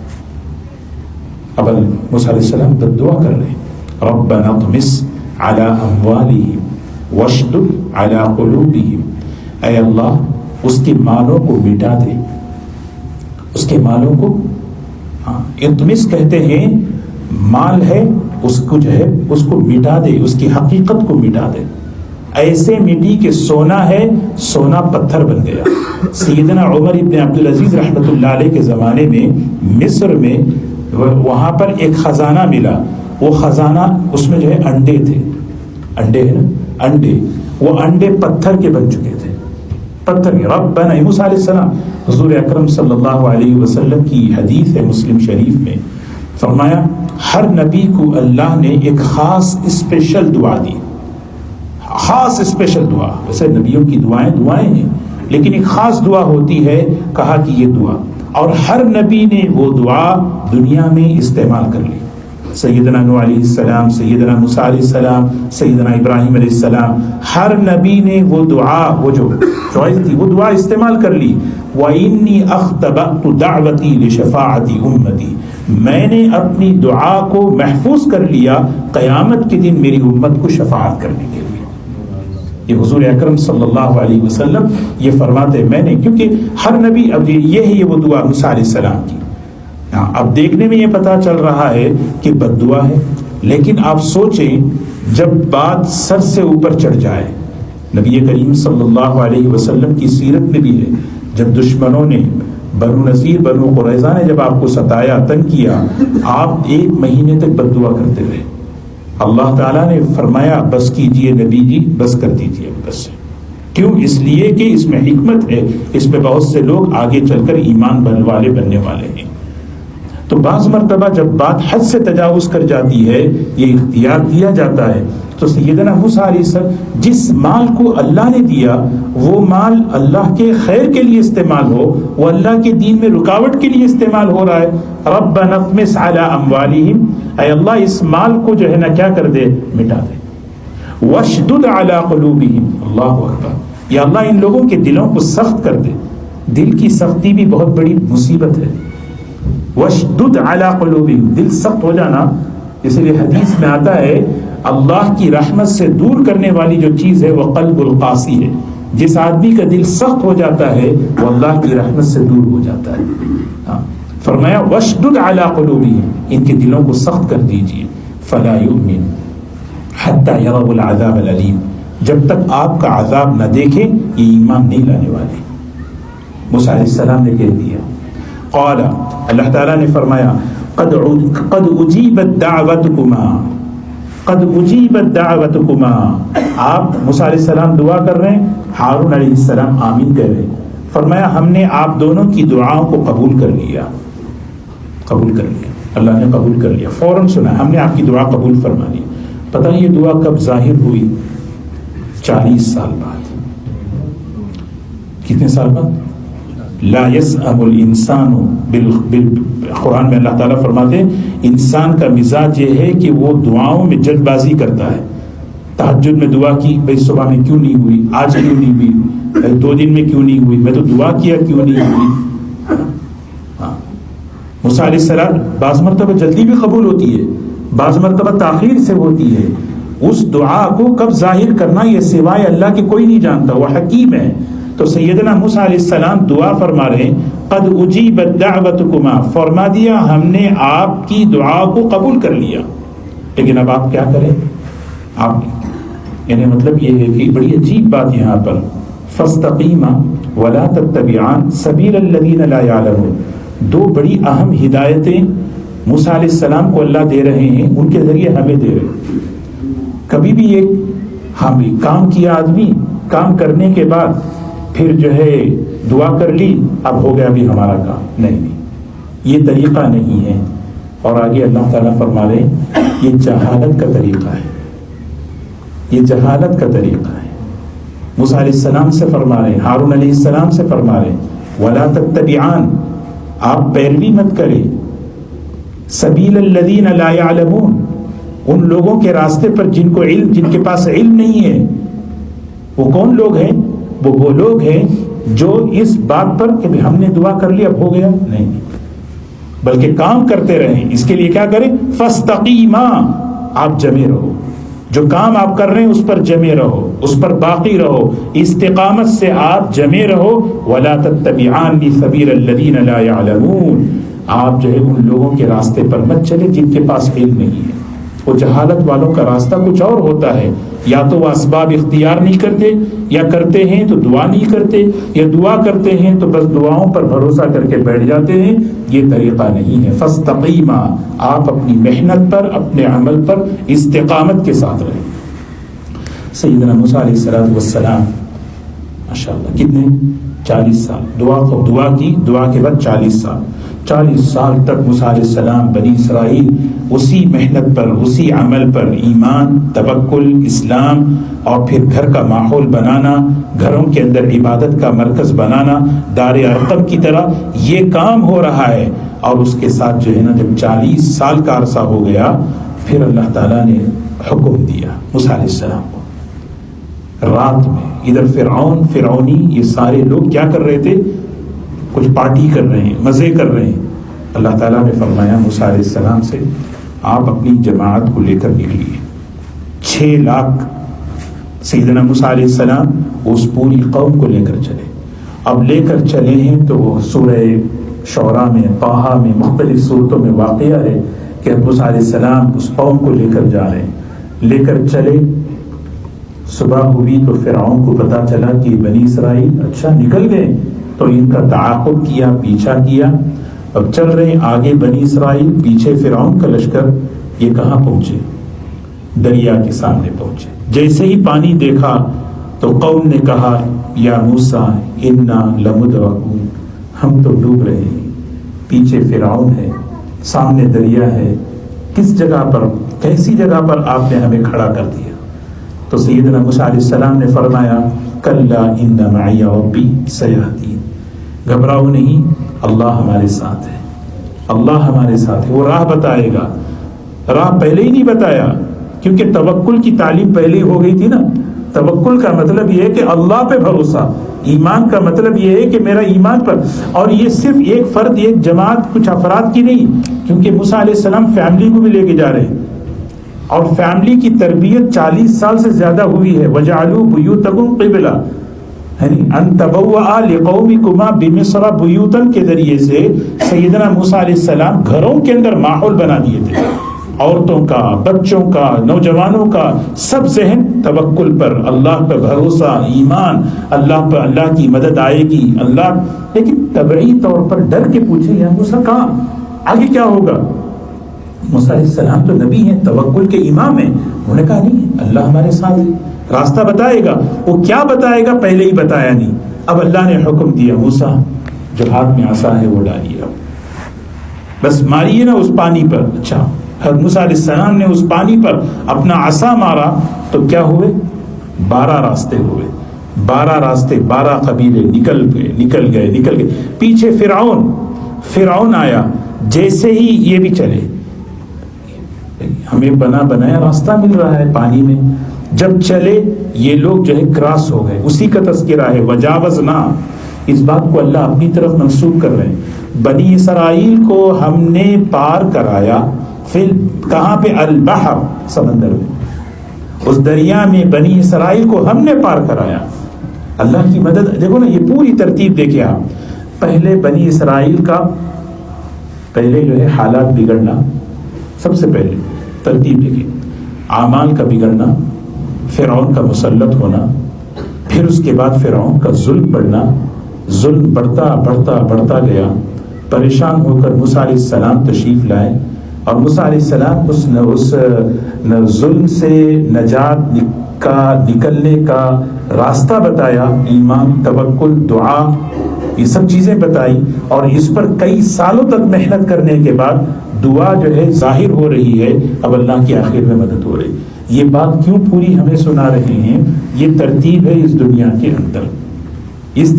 اب موسیٰ علیہ السلام دعا کر رہے ہیں، ربنا اطمس علی اموالہم واشدد علی قلوبہم. اے اللہ، اس کے مالوں کو مٹا دے، اس کے مالوں کو، اطمس کہتے ہیں مال ہے، اس کو جو ہے اس کو مٹا دے، اس کی حقیقت کو مٹا دے. ایسے مٹی کہ سونا ہے سونا پتھر بن گیا. سیدنا عمر ابن عبدالعزیز رحمۃ اللہ علیہ کے زمانے میں مصر میں وہاں پر ایک خزانہ ملا. وہ خزانہ اس میں جو ہے انڈے تھے, انڈے ہے نا انڈے, وہ انڈے پتھر کے بن چکے تھے, پتھر کے. ربنا موسیٰ علیہ السلام, حضور اکرم صلی اللہ علیہ وسلم کی حدیث ہے مسلم شریف میں, فرمایا ہر نبی کو اللہ نے ایک خاص اسپیشل دعا دی, خاص اسپیشل دعا. ویسے نبیوں کی دعائیں ہیں لیکن ایک خاص دعا ہوتی ہے, کہا کہ یہ دعا, اور ہر نبی نے وہ دعا دنیا میں استعمال کر لی. سیدنا نوح علیہ السلام, سیدنا موسیٰ علیہ السلام, سیدنا ابراہیم علیہ السلام, ہر نبی نے وہ دعا, وہ جو چوائس تھی وہ دعا استعمال کر لی. وَإِنِّي أَخْتَبَأْتُ دَعْوَتِي لِشَفَاعَةِ أُمَّتِي, میں نے اپنی دعا کو محفوظ کر لیا قیامت کے دن میری امت کو شفاعت کرنے کے لیے. یہ حضور اکرم صلی اللہ علیہ وسلم یہ فرماتے میں نے, کیونکہ ہر نبی, اب یہ ہے وہ دعا موسیٰ علیہ السلام کی. اب دیکھنے میں یہ پتا چل رہا ہے کہ بد دعا ہے, لیکن آپ سوچیں جب بات سر سے اوپر چڑھ جائے. نبی کریم صلی اللہ علیہ وسلم کی سیرت میں بھی ہے, جب دشمنوں نے بنو نذیر بنو قریظہ نے جب آپ کو ستایا تنگ کیا, آپ 1 مہینے تک بد دعا کرتے رہے. اللہ تعالیٰ نے فرمایا بس کیجئے نبی جی, بس کر دیجئے بس. کیوں؟ اس لیے کہ اس میں حکمت ہے, اس میں بہت سے لوگ آگے چل کر ایمان بننے والے ہیں. تو بعض مرتبہ جب بات حد سے تجاوز کر جاتی ہے, یہ اختیار دیا جاتا ہے. تو سیدنا موسیٰ علیہ السلام جس مال کو اللہ نے دیا وہ مال اللہ کے خیر کے لیے استعمال ہو, وہ اللہ کے دین میں رکاوٹ کے لیے استعمال ہو رہا ہے. ربنا اطمس علی اموالہم, اے اللہ اس مال کو جو ہے نا کیا کر دے, مٹا دے. واشدد علی قلوبہم, اللہ اکبر, یا اللہ ان لوگوں کے دلوں کو سخت کر دے. دل کی سختی بھی بہت بڑی مصیبت ہے. واشدد علی قلوبہم, دل سخت ہو جانا, اس لیے حدیث میں آتا ہے اللہ کی رحمت سے دور کرنے والی جو چیز ہے وہ قلب القاسی ہے. جس آدمی کا دل سخت ہو جاتا ہے وہ اللہ کی رحمت سے دور ہو جاتا ہے. فرمایا واشدد علی قلوبہم, ان کے دلوں کو سخت کر دیجیے. فلا یؤمن حتی یروا العذاب العلیم, جب تک آپ کا عذاب نہ دیکھیں یہ ایمان نہیں لانے والے. موسیٰ علیہ السلام نے کہہ دیا. قال, اللہ تعالیٰ نے فرمایا قد اجیبت دعوتکما, قد اجیبت دعوتکما. آپ موسیٰ علیہ السلام دعا کر رہے ہیں, ہارون علیہ السلام آمین کہہ رہے ہیں. فرمایا ہم نے آپ دونوں کی دعاؤں کو قبول کر لیا, قبول کر لیا, اللہ نے قبول کر لیا. فوراً سنا, ہم نے آپ کی دعا قبول فرما لی. پتہ ہے یہ دعا کب ظاہر ہوئی؟ 40 سال بعد. کتنے سال بعد؟ لا يسأم الانسان قرآن میں اللہ تعالیٰ فرماتے ہیں انسان کا مزاج یہ ہے کہ وہ دعاؤں میں جلد بازی کرتا ہے. تہجد میں دعا کی, بھائی صبح میں کیوں نہیں ہوئی, آج کیوں نہیں ہوئی, 2 دن میں کیوں نہیں ہوئی, میں تو دعا کیا کیوں نہیں ہوئی. موسیٰ علیہ السلام بعض مرتبہ جلدی بھی قبول ہوتی ہے, بعض مرتبہ تاخیر سے ہوتی ہے. اس دعا کو کب ظاہر کرنا یہ سوائے اللہ کے کوئی نہیں جانتا, وہ حکیم ہے. تو سیدنا موسیٰ علیہ السلام دعا فرما رہے ہیں قد اجیبت دعوتکما, فرما دیا ہم نے آپ کی دعا کو قبول کر لیا. لیکن اب آپ کیا کریں, آپ یعنی مطلب یہ ہے کہ بڑی عجیب بات یہاں پر, فاستقیما ولا تتبعان سبیل الذین لا یعلمون. 2 بڑی اہم ہدایتیں موسیٰ علیہ السلام کو اللہ دے رہے ہیں, ان کے ذریعے ہمیں دے رہے ہیں. کبھی بھی ایک ہم کام کیا آدمی, کام کرنے کے بعد پھر جو ہے دعا کر لی, اب ہو گیا بھی ہمارا کام, نہیں, یہ طریقہ نہیں ہے. اور آگے اللہ تعالیٰ فرما رہے ہیں یہ جہالت کا طریقہ ہے, یہ جہالت کا طریقہ ہے. موسیٰ علیہ السلام سے فرما رہے ہیں, ہارون علیہ السلام سے فرما رہے ہیں ولا تتبعان, آپ پیروی مت کریں سبیل الذین لا یعلمون, ان لوگوں کے راستے پر جن کو علم, جن کے پاس علم نہیں ہے. وہ کون لوگ ہیں؟ وہ لوگ ہیں جو اس بات پر کہ ہم نے دعا کر لی اب ہو گیا, نہیں, بلکہ کام کرتے رہیں. اس کے لیے کیا کریں؟ فاستقیما, آپ جمے رہو, جو کام آپ کر رہے ہیں اس پر جمے رہو, اس پر باقی رہو, استقامت سے آپ جمے رہو. ولا تتبعان سبیل الذین لا یعلمون, آپ جو ہے ان لوگوں کے راستے پر مت چلے جن کے پاس علم نہیں ہے. وہ جہالت والوں کا راستہ کچھ اور ہوتا ہے، یا تو وہ اسباب اختیار نہیں کرتے، یا کرتے ہیں تو دعا نہیں کرتے، یا دعا کرتے ہیں تو بس دعاؤں پر بھروسہ کر کے بیٹھ جاتے ہیں۔ یہ طریقہ نہیں ہے۔ فاستقیما، آپ اپنی محنت پر، اپنے عمل پر استقامت کے ساتھ رہیں۔ سیدنا موسیٰ علیہ السلام ماشاءاللہ کتنے 40 سال دعا کی، دعا کے بعد 40 سال تک موسیٰ علیہ السلام بنی اسرائیل اسی محنت پر، اسی عمل پر، ایمان، توکل، اسلام، اور پھر گھر کا ماحول بنانا، گھروں کے اندر عبادت کا مرکز بنانا، دار ارقم کی طرح یہ کام ہو رہا ہے۔ اور اس کے ساتھ جو ہے نا، جب 40 سال کا عرصہ ہو گیا، پھر اللہ تعالیٰ نے حکم دیا موسیٰ علیہ السلام کو رات میں۔ ادھر فرعونی یہ سارے لوگ کیا کر رہے تھے؟ کچھ پارٹی کر رہے ہیں، مزے کر رہے ہیں۔ اللہ تعالیٰ نے فرمایا موسیٰ علیہ السلام سے، آپ اپنی جماعت کو لے کر نکلیے۔ 6 لاکھ سیدنا موسیٰ علیہ السلام اس پوری قوم کو لے کر چلے۔ اب لے کر چلے ہیں تو وہ سورہ شعراء میں، طٰہٰ میں، مختلف صورتوں میں واقعہ ہے کہ موسیٰ علیہ السلام اس قوم کو لے کر جا رہے ہیں۔ لے کر چلے، صبح ہوئی تو فرعون کو پتا چلا کہ بنی اسرائیل اچھا نکل گئے، تو ان کا تعاقب کیا، پیچھا کیا۔ اب چل رہے ہیں آگے بنی اسرائیل، پیچھے فرعون کا لشکر۔ یہ کہاں پہنچے؟ دریا کے سامنے پہنچے۔ جیسے ہی پانی دیکھا تو قوم نے کہا، یا موسیٰ انا لمدرکون، ہم تو ڈوب رہے ہیں، پیچھے فرعون ہے، سامنے دریا ہے، کس جگہ پر، کیسی جگہ پر آپ نے ہمیں کھڑا کر دیا؟ تو سیدنا موسیٰ علیہ السلام نے فرمایا، کلا ان معی ربی سیہدین، گھبراؤ نہیں، اللہ ہمارے ساتھ ہے، اللہ ہمارے ساتھ ہے، وہ راہ بتائے گا۔ راہ پہلے ہی نہیں بتایا، کیونکہ توکل کی تعلیم پہلے ہی ہو گئی تھی نا۔ توکل کا مطلب یہ ہے کہ اللہ پہ بھروسہ، ایمان کا مطلب یہ ہے کہ میرا ایمان پر، اور یہ صرف ایک فرد، ایک جماعت، کچھ افراد کی نہیں، کیونکہ موسیٰ علیہ السلام فیملی کو بھی لے کے جا رہے ہیں، اور فیملی کی تربیت 40 سال سے زیادہ ہوئی ہے۔ وَجَعَلُوا بُيُوتَكُمْ قِبْلَةً، یعنی ان تبوأ لقومکما بمصر بیوتا کے ذریعے سے سیدنا موسیٰ علیہ السلام گھروں کے اندر ماحول بنا دیے تھے، عورتوں کا، بچوں کا، نوجوانوں کا، سب ذہن توکل پر، اللہ پر بھروسہ، ایمان، اللہ پر، اللہ کی مدد آئے گی، اللہ۔ لیکن طبعی طور پر ڈر کے پوچھے، یا موسیٰ کہاں، آگے کیا ہوگا؟ موسیٰ علیہ السلام تو نبی ہیں، توکل کے امام ہیں، انہوں نے کہا نہیں، اللہ ہمارے ساتھ ہے، راستہ بتائے گا۔ وہ کیا بتائے گا پہلے ہی بتایا نہیں۔ اب اللہ نے حکم دیا، موسیٰ جو ہاتھ میں عصا ہے وہ ڈالیے، بس ماریے نا اس پانی پر۔ اچھا، حضرت موسیٰ علیہ السلام نے اس پانی پر اپنا عصا مارا تو کیا ہوئے؟ 12 راستے ہوئے، 12 راستے، 12 قبیلے نکل گئے۔ پیچھے فرعون آیا، جیسے ہی یہ بھی چلے، ہمیں بنا بنایا راستہ مل رہا ہے پانی میں، جب چلے یہ لوگ جو ہے کراس ہو گئے۔ اسی کا تذکرہ ہے، وجاوزنا، اس بات کو اللہ اپنی طرف منسوب کر رہے ہیں، بنی اسرائیل کو ہم نے پار کرایا۔ پھر کہاں پہ؟ البحر، سمندر میں، اس دریا میں بنی اسرائیل کو ہم نے پار کرایا۔ اللہ کی مدد دیکھو نا، یہ پوری ترتیب دیکھیں آپ۔ پہلے بنی اسرائیل کا پہلے جو ہے حالات بگڑنا، سب سے پہلے ترتیب دیکھیں، اعمال کا بگڑنا، فرعون کا مسلط ہونا، پھر اس کے بعد فرعون کا ظلم بڑھنا، ظلم بڑھتا گیا۔ پریشان ہو کر موسیٰ علیہ السلام تشریف لائے، اور موسیٰ علیہ السلام اس ظلم سے نجات کا، نکلنے کا راستہ بتایا، ایمان، توکل، دعا، یہ سب چیزیں بتائی، اور اس پر کئی سالوں تک محنت کرنے کے بعد دعا جو ہے ظاہر ہو رہی ہے، اب اللہ کی آخر میں مدد ہو رہی۔ یہ بات کیوں پوری ہمیں سنا رہے ہیں؟ یہ ترتیب ہے اس دنیا کے اندر، اس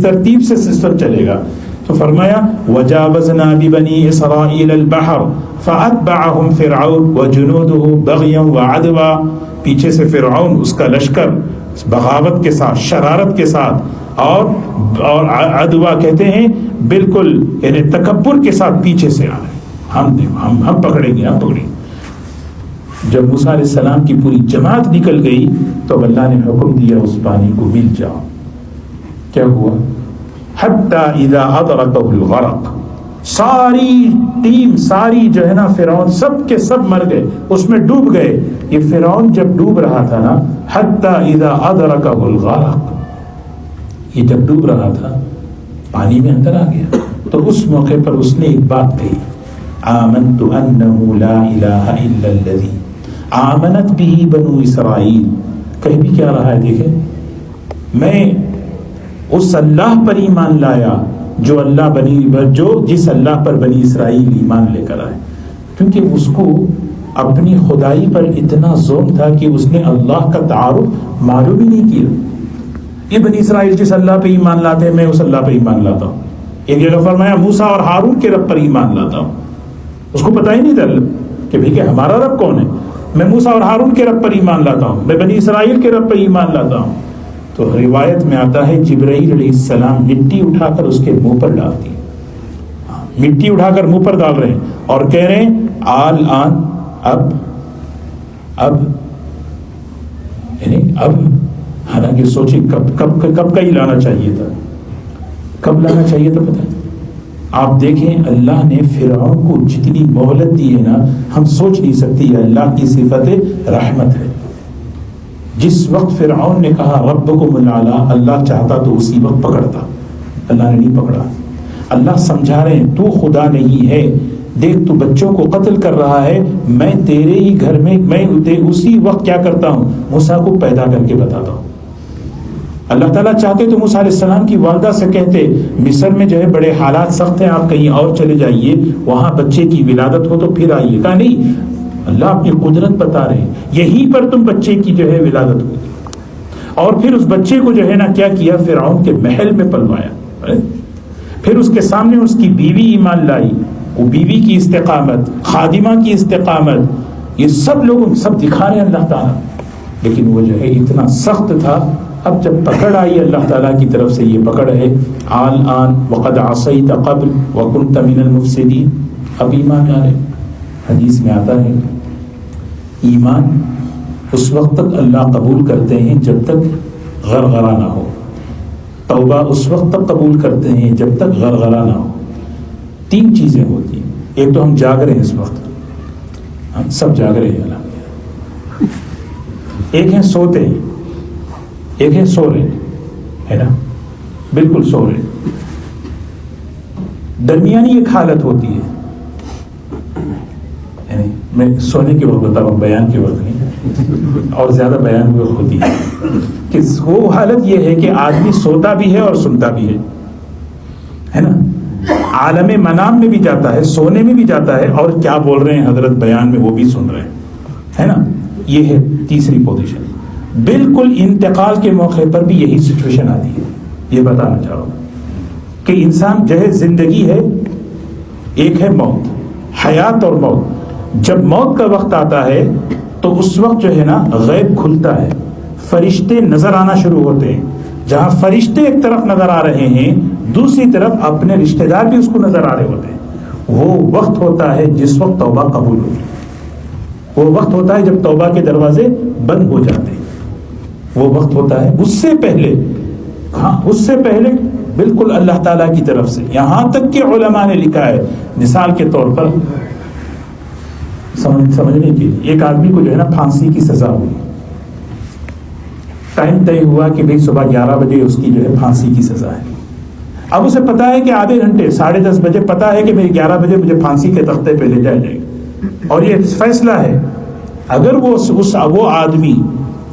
ترتیب سے سسٹم چلے گا۔ تو فرمایا وَجَاوَزْنَا بِبَنِي إِسْرَائِيلَ الْبَحْرَ فَأَتْبَعَهُمْ فِرْعَوْنُ وَجُنُودُهُ بَغْيًا وَعَدْوًا، پیچھے سے فرعون، اس کا لشکر بغاوت کے ساتھ، شرارت کے ساتھ، اور عدوا کہتے ہیں بالکل یعنی تکبر کے ساتھ پیچھے سے آ رہے، ہم پکڑیں گے، ہم پکڑیں گے۔ جب موسیٰ علیہ السلام کی پوری جماعت نکل گئی تو اللہ نے حکم دیا اس پانی کو مل جاؤ۔ کیا ہوا؟ حتی اذا ادرکہ الغرق، ساری ٹیم، ساری جو ہے نا فرعون، سب کے سب مر گئے، اس میں ڈوب گئے۔ یہ فرعون جب ڈوب رہا تھا نا، حتی اذا ادرکہ الغرق، یہ جب ڈوب رہا تھا پانی میں اندر آ گیا، تو اس موقع پر اس نے ایک بات کہی، آمنت انہ لا الہ الا الذی آمنت به بنو اسرائیل۔ کہیں بھی کیا رہا ہے دیکھیں، میں اس اللہ پر ایمان لایا جو جس اللہ پر بنی اسرائیل ایمان لے کر آئے، کیونکہ اس کو اپنی خدائی پر اتنا ذوق تھا کہ اس نے اللہ کا تعارف معلوم ہی نہیں کیا۔ یہ بنی اسرائیل جس اللہ پہ ایمان لاتے ہیں میں اس اللہ پہ ایمان لاتا ہوں۔ ایک جگہ فرمایا موسیٰ اور ہارون کے رب پر ایمان لاتا ہوں، اس کو پتہ ہی نہیں تھا کہ بھئی کہ ہمارا رب کون ہے، میں موسیٰ اور ہارون کے رب پر ایمان لاتا ہوں، میں بنی اسرائیل کے رب پر ایمان لاتا ہوں۔ تو روایت میں آتا ہے جبرائیل علیہ السلام مٹی اٹھا کر اس کے منہ پر ڈالتی، مٹی اٹھا کر منہ پر ڈال رہے ہیں اور کہہ رہے ہیں آل آن، اب یعنی اب، حالانکہ سوچیں کب کا ہی لانا چاہیے تھا، کب لانا چاہیے تھا پتہ ہے؟ آپ دیکھیں اللہ نے فرعون کو جتنی مہلت دی ہے نا، ہم سوچ نہیں سکتے، یہ اللہ کی صفت رحمت ہے۔ جس وقت فرعون نے کہا ربکم الاعلی، اللہ چاہتا تو اسی وقت پکڑتا، اللہ نے نہیں پکڑا۔ اللہ سمجھا رہے ہیں تو خدا نہیں ہے، دیکھ تو بچوں کو قتل کر رہا ہے، میں تیرے ہی گھر میں اسی وقت کیا کرتا ہوں، موسیٰ کو پیدا کر کے بتاتا ہوں۔ اللہ تعالیٰ چاہتے تو موسیٰ علیہ السلام کی والدہ سے کہتے مصر میں جو ہے بڑے حالات سخت ہیں، آپ کہیں اور چلے جائیے، وہاں بچے کی ولادت ہو تو پھر آئیے۔ کہا نہیں، اللہ اپنی قدرت بتا رہے ہیں، یہیں پر تم بچے کی جو ہے ولادت ہوگی۔ اور پھر اس بچے کو جو ہے نا کیا کیا، فرعون کے محل میں پلوایا، پھر اس کے سامنے اس کی بیوی ایمان لائی، وہ بیوی کی استقامت، خادمہ کی استقامت، یہ سب لوگ سب دکھا رہے ہیں اللہ تعالیٰ، لیکن وہ جو ہے اتنا سخت تھا۔ اب جب پکڑ آئی اللہ تعالیٰ کی طرف سے، یہ پکڑ ہے آل آن وقد عصیت قبل وکنت من المفسدین، اب ایمان آ رہے۔ حدیث میں آتا ہے ایمان اس وقت تک اللہ قبول کرتے ہیں جب تک غرغرہ نہ ہو، توبہ اس وقت تک قبول کرتے ہیں جب تک غرغرہ نہ ہو۔ تین چیزیں ہوتی ہیں، ایک تو ہم جاگ رہے ہیں اس وقت، ہم سب جاگ رہے ہیں الحمدللہ، ایک ہے سوتے ہیں، ایک ہے سو رہے ہے نا، بالکل سو رہے۔ درمیانی ایک حالت ہوتی ہے، یعنی میں سونے کے وقت بتا رہا ہوں، بیان کے وقت نہیں، اور زیادہ بیان کے وقت ہوتی ہے کہ وہ حالت یہ ہے کہ آدمی سوتا بھی ہے اور سنتا بھی ہے نا، عالم منام میں بھی جاتا ہے، سونے میں بھی جاتا ہے، اور کیا بول رہے ہیں حضرت بیان میں وہ بھی سن رہے ہیں، ہے نا۔ یہ ہے تیسری پوزیشن۔ بالکل انتقال کے موقع پر بھی یہی سچویشن آتی ہے۔ یہ بتانا چاہوں گا کہ انسان جو ہے زندگی ہے، ایک ہے موت، حیات اور موت۔ جب موت کا وقت آتا ہے تو اس وقت جو ہے نا غیب کھلتا ہے، فرشتے نظر آنا شروع ہوتے ہیں۔ جہاں فرشتے ایک طرف نظر آ رہے ہیں، دوسری طرف اپنے رشتہ دار بھی اس کو نظر آ رہے ہوتے ہیں۔ وہ وقت ہوتا ہے جس وقت توبہ قبول ہوتی ہے، وہ وقت ہوتا ہے جب توبہ کے دروازے بند ہو جاتے ہیں، وہ وقت ہوتا ہے۔ اس سے پہلے، ہاں اس سے پہلے بالکل اللہ تعالیٰ کی طرف سے، یہاں تک کہ علماء نے لکھا ہے، مثال کے طور پر سمجھنے کے لیے، ایک آدمی کو جو ہے نا پھانسی کی سزا ہوئی، ٹائم طے ہوا کہ بھئی صبح 11 بجے اس کی جو ہے پھانسی کی سزا ہے۔ اب اسے پتا ہے کہ آدھے گھنٹے 10:30 بجے پتا ہے کہ میری 11 بجے مجھے پھانسی کے تختے پہ لے جائے جائے گا، اور یہ فیصلہ ہے۔ اگر وہ آدمی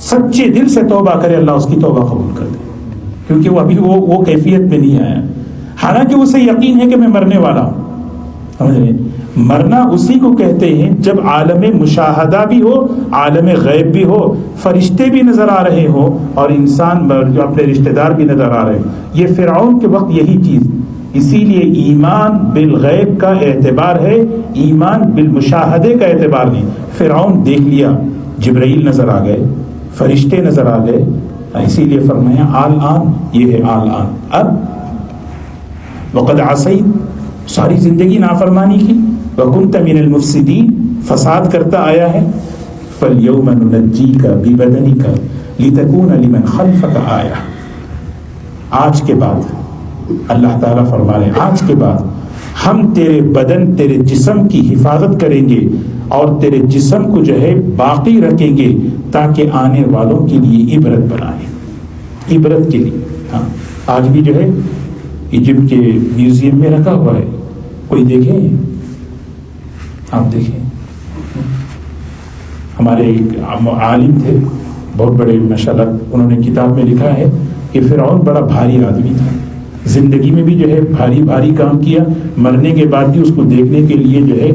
سچے دل سے توبہ کرے، اللہ اس کی توبہ قبول کر دے، کیونکہ وہ ابھی وہ کیفیت میں نہیں آیا، حالانکہ اسے یقین ہے کہ میں مرنے والا ہوں۔ سمجھ رہے ہیں؟ مرنا اسی کو کہتے ہیں جب عالم مشاہدہ بھی ہو، عالم غیب بھی ہو، فرشتے بھی نظر آ رہے ہو، اور انسان جو اپنے رشتہ دار بھی نظر آ رہے ہو۔ یہ فرعون کے وقت یہی چیز، اسی لیے ایمان بالغیب کا اعتبار ہے، ایمان بالمشاہدے کا اعتبار نہیں۔ فرعون دیکھ لیا، جبرائیل نظر آ گئے، فرشتے نظر آ گئے، اسی لیے فرمایا آل آن، یہ ہے آل آن۔ اب وقد عصیت، ساری زندگی نافرمانی کی، وکنت من المفسدین، فساد کرتا آیا ہے، فالیوم ننجیک ببدنک لتکون لمن خلفک آیہ۔ آج کے بعد اللہ تعالیٰ فرما رہے ہیں، آج کے بعد ہم تیرے بدن تیرے جسم کی حفاظت کریں گے اور تیرے جسم کو جو ہے باقی رکھیں گے تاکہ آنے والوں کے لیے عبرت بنائیں، عبرت کے لیے۔ ہاں آج بھی جو ہے ایجپٹ کے میوزیم میں رکھا ہوا ہے، کوئی دیکھیں، آپ دیکھیں۔ ہمارے ایک عالم تھے بہت بڑے ماشاءاللہ، انہوں نے کتاب میں لکھا ہے کہ فرعون بڑا بھاری آدمی تھا، زندگی میں بھی جو ہے بھاری بھاری کام کیا، مرنے کے بعد بھی اس کو دیکھنے کے لیے جو ہے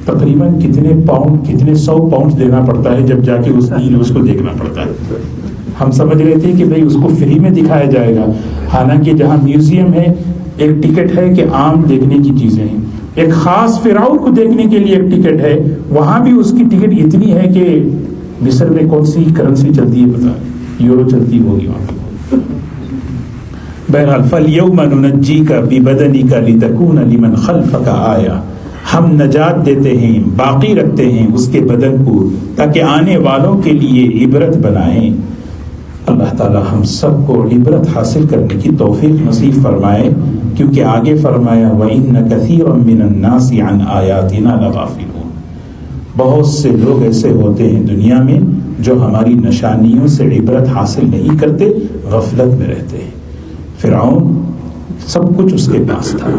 تقریباً کتنے 100 پاؤنڈ دینا پڑتا ہے، جب جا کے اس کو دیکھنا پڑتا ہے۔ ہم سمجھ رہے تھے کہ بھئی اس کو فری میں دکھایا جائے گا، حالانکہ جہاں میوزیم ہے ایک ٹکٹ ہے کہ عام دیکھنے کی چیزیں ہیں، ایک خاص فرعون کو دیکھنے کے لیے ایک ٹکٹ ہے، وہاں بھی اس کی ٹکٹ اتنی ہے کہ مصر میں کون سی کرنسی چلتی ہے پتہ نہیں، یورو چلتی ہوگی وہاں پہ۔ بہرحال فَالْيَوْمَ نُنَجِّيكَ بِبَدَنِكَ لِتَكُونَ لِمَنْ خَلْفَكَ آیَةً، ہم نجات دیتے ہیں، باقی رکھتے ہیں اس کے بدن کو تاکہ آنے والوں کے لیے عبرت بنائیں۔ اللہ تعالی ہم سب کو عبرت حاصل کرنے کی توفیق نصیب فرمائے، کیونکہ آگے فرمایا وَإِنَّ كَثِيرًا مِّنَ النَّاسِ عَنْ آيَاتِنَا لَغَافِلُونَ، بہت سے لوگ ایسے ہوتے ہیں دنیا میں جو ہماری نشانیوں سے عبرت حاصل نہیں کرتے، غفلت میں رہتے ہیں۔ فرعون سب کچھ اس کے پاس تھا،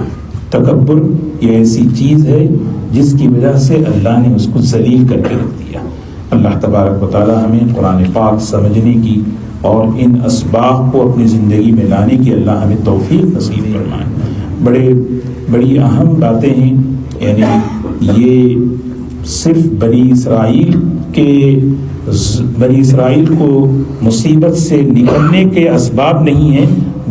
تکبر یہ ایسی چیز ہے جس کی وجہ سے اللہ نے اس کو ذلیل کر کے رکھ دیا۔ اللہ تبارک و تعالی ہمیں قرآن پاک سمجھنے کی اور ان اسباق کو اپنی زندگی میں لانے کی اللہ ہمیں توفیق نصیب فرمائے۔ بڑی اہم باتیں ہیں، یعنی یہ صرف بنی اسرائیل کو مصیبت سے نکلنے کے اسباب نہیں ہیں،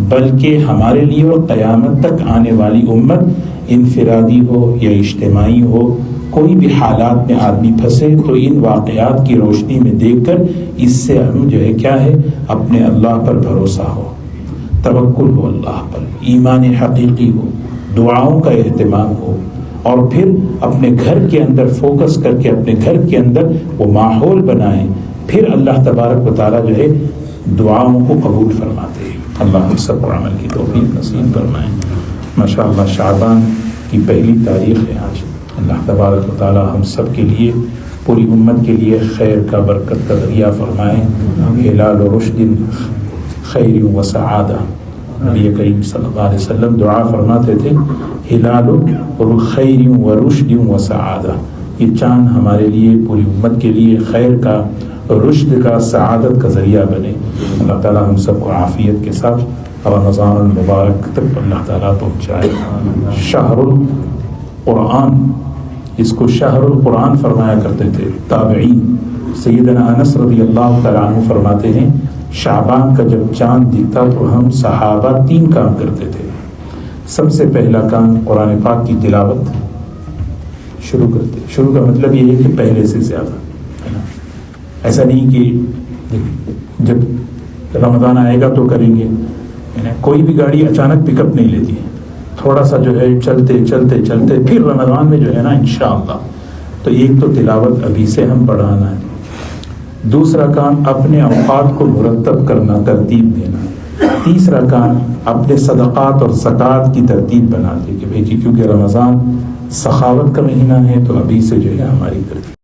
بلکہ ہمارے لیے اور قیامت تک آنے والی امت، انفرادی ہو یا اجتماعی ہو، کوئی بھی حالات میں آدمی پھنسے تو ان واقعات کی روشنی میں دیکھ کر اس سے ہم جو ہے کیا ہے اپنے اللہ پر بھروسہ ہو، توکل ہو اللہ پر، ایمان حقیقی ہو، دعاؤں کا اہتمام ہو، اور پھر اپنے گھر کے اندر فوکس کر کے اپنے گھر کے اندر وہ ماحول بنائیں، پھر اللہ تبارک و تعالیٰ جو ہے دعاؤں کو قبول فرماتے ہیں۔ اللہ ہم سب کو عمل کی توفیق نصیب فرمائیں۔ ماشاءاللہ شعبان کی پہلی تاریخ ہے آج، اللہ تبارک و تعالیٰ ہم سب کے لیے، پوری امت کے لیے خیر کا برکت کا ذریعہ فرمائیں۔ ہلال و رشد خیر و سعادہ، نبی کریم صلی اللہ علیہ وسلم دعا فرماتے تھے ہلال خیر و رشد و سعادہ، یہ چاند ہمارے لیے پوری امت کے لیے خیر کا، رشد کا، سعادت کا ذریعہ بنے۔ اللہ تعالیٰ ہم سب کو عافیت کے ساتھ رمضان المبارک تک اللہ تعالیٰ پہنچائے۔ شہر القرآن، اس کو شہر القرآن فرمایا کرتے تھے تابعین۔ سیدنا انس رضی اللہ تعالیٰ عنہ فرماتے ہیں شعبان کا جب چاند دکھتا تو ہم صحابہ 3 کام کرتے تھے۔ سب سے پہلا کام قرآن پاک کی تلاوت شروع کرتے۔ شروع کا مطلب یہ ہے کہ پہلے سے زیادہ، ایسا نہیں کہ جب رمضان آئے گا تو کریں گے، کوئی بھی گاڑی اچانک پک اپ نہیں لیتی ہے، تھوڑا سا جو ہے چلتے چلتے چلتے پھر رمضان میں جو ہے نا انشاءاللہ۔ تو ایک تو تلاوت ابھی سے ہم بڑھانا ہے، دوسرا کام اپنے اوقات کو مرتب کرنا، ترتیب دینا، تیسرا کام اپنے صدقات اور زکوٰۃ کی ترتیب بنا دی کہ بھئی کیونکہ رمضان سخاوت کا مہینہ ہے تو ابھی سے جو ہے ہماری ترتیب